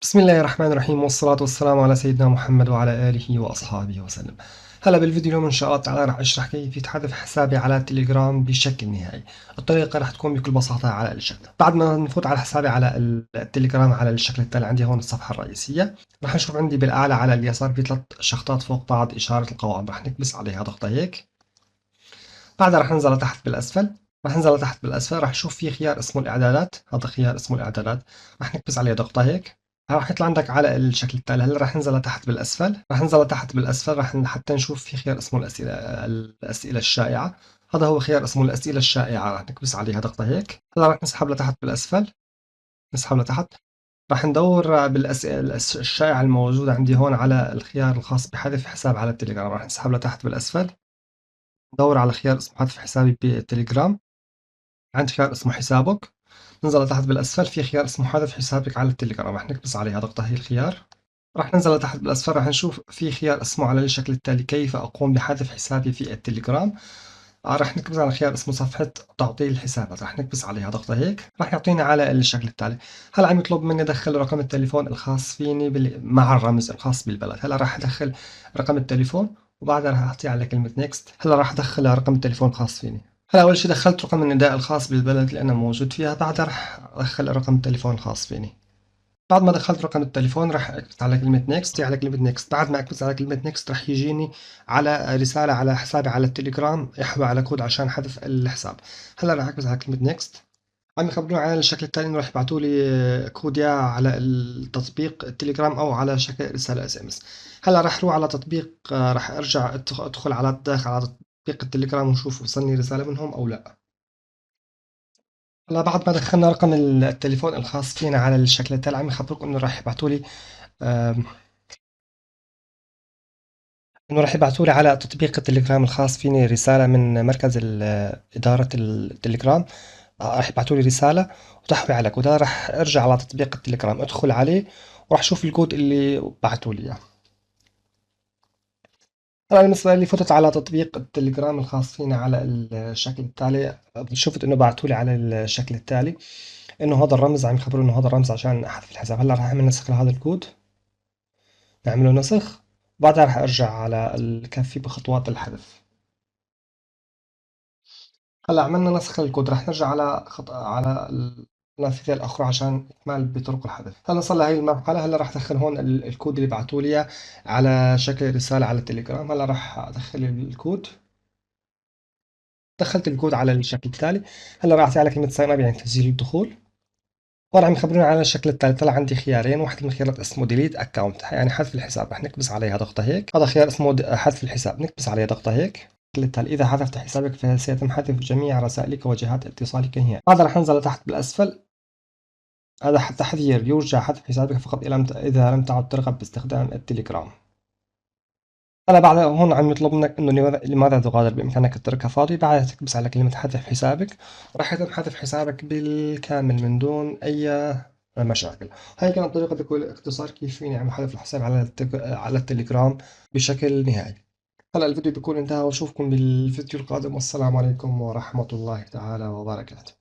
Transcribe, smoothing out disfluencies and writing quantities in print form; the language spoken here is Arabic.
بسم الله الرحمن الرحيم والصلاة والسلام على سيدنا محمد وعلى آله وأصحابه وسلم. هلا بالفيديو اليوم إن شاء الله تعالى راح أشرح كيف حذف حسابي على التليجرام بشكل نهائي. الطريقة راح تكون بكل بساطة على الشكل. بعد ما نفوت على حسابي على التليجرام على الشكل التالي، عندي هون الصفحة الرئيسية. راح نشوف عندي بالأعلى على اليسار في ثلاث شخطات فوق بعض إشارة القوائم، راح نكبس عليها ضغطة هيك. بعدها راح ننزل لتحت بالأسفل. راح ننزل لتحت بالأسفل، راح نشوف في خيار اسمه الإعدادات، هذا خيار اسمه الإعدادات، راح نكبس عليه ضغطة هيك. راح يطلع عندك على الشكل التالي. هلا راح ننزل لتحت بالأسفل، حتى نشوف في خيار اسمه الأسئلة الشائعة. هذا هو خيار اسمه الأسئلة الشائعة، راح نكبس عليها ضغطة هيك. هلا راح نسحب لتحت بالأسفل، نسحب لتحت. راح ندور بالأسئلة الشائعة الموجودة عندي هون على الخيار الخاص بحذف حساب على التليجرام، راح نسحب لتحت بالأسفل. ندور على خيار اسمه حذف حسابي بالتليجرام. عند خيار اسمه حسابك. ننزل لتحت بالأسفل في خيار اسمه حذف حسابك على التليجرام، راح نكبس عليها ضغطة هي الخيار. راح ننزل لتحت بالأسفل، راح نشوف في خيار اسمه على الشكل التالي كيف أقوم بحذف حسابي في التليجرام. راح نكبس على خيار اسمه صفحة تعطيل الحسابات، راح نكبس عليها ضغطة هيك. راح يعطينا على الشكل التالي. هلا عم يطلب مني أدخل رقم التليفون الخاص فيني مع الرمز الخاص بالبلد. هلا راح أدخل رقم التليفون، وبعدها راح أعطيه على كلمة نيكست. هلا راح أدخل رقم التليفون الخاص فيني. هلا أول شي دخلت رقم النداء الخاص بالبلد اللي أنا موجود فيها، بعدها راح أدخل رقم التليفون الخاص فيني. بعد ما دخلت رقم التليفون راح اكبس على كلمة نيكست، على كلمة نيكست. بعد ما اكبس على كلمة نيكست راح يجيني على رسالة على حسابي على التليجرام يحوي على كود عشان حذف الحساب. هلا راح اكبس على كلمة نيكست. عم يخبروني على الشكل التالي انه راح يبعثوا لي كود يا على التطبيق التليجرام او على شكل رسالة اس ام اس. هلا راح اروح على تطبيق، راح ارجع ادخل على الداخل على تطبيق التليجرام ونشوف وصلني رسالة منهم او لا. هلا بعد ما دخلنا رقم التليفون الخاص فينا على الشكل التالي، عم يخبروك انه راح يبعثوا لي إنه راح يبعثوا لي على تطبيق التليجرام الخاص فيني رسالة من مركز إدارة التليجرام. راح يبعثوا لي رسالة وتحوي على كود. أنا راح أرجع على تطبيق التليجرام، أدخل عليه وراح أشوف الكود اللي بعثوا لي إياه. أنا بالنسبة لي فتت على تطبيق التليجرام الخاص فينا على الشكل التالي. شفت إنه بعثوا لي على الشكل التالي إنه هذا الرمز، عم يخبروا إنه هذا الرمز عشان أحذف الحساب. هلا راح أعمل نسخ لهذا الكود، نعمله نسخ. وبعدها راح أرجع على الكفي بخطوات الحذف. هلا عملنا نسخ للكود، راح نرجع على على النافذة الأخرى عشان إكمال بطرق الحذف. هلا صار لهي المرحلة. هلا راح أدخل هون الكود اللي بعثوا لي إياه على شكل رسالة على التليجرام. هلا راح أدخل الكود. دخلت الكود على الشكل التالي. هلا راح أعطي على كلمة ساين اب يعني تسجيل الدخول. وأنا عم يخبروني على الشكل التالي. طلع عندي خيارين، واحد من الخيارات اسمه ديليت اكونت يعني حذف الحساب، رح نكبس عليها ضغطة هيك. هذا خيار اسمه حذف الحساب، نكبس عليه ضغطة هيك. التالي إذا حذفت حسابك فسيتم حذف جميع رسائلك وجهات اتصالك نهائيا. هذا رح ننزل لتحت بالأسفل. هذا تحذير: يرجى حذف حسابك فقط إذا لم تعد ترغب باستخدام التليجرام. هلا بعد هون عم يطلب منك انه لماذا تغادر، بامكانك تتركها فاضي. بعدها تكبس على كلمة حذف حسابك، راح يتم حذف حسابك بالكامل من دون اي مشاكل. هاي كانت طريقة بكل اختصار كيف فيني اعمل حذف الحساب على على التليجرام بشكل نهائي. هلا الفيديو بيكون انتهى، واشوفكم بالفيديو القادم، والسلام عليكم ورحمة الله تعالى وبركاته.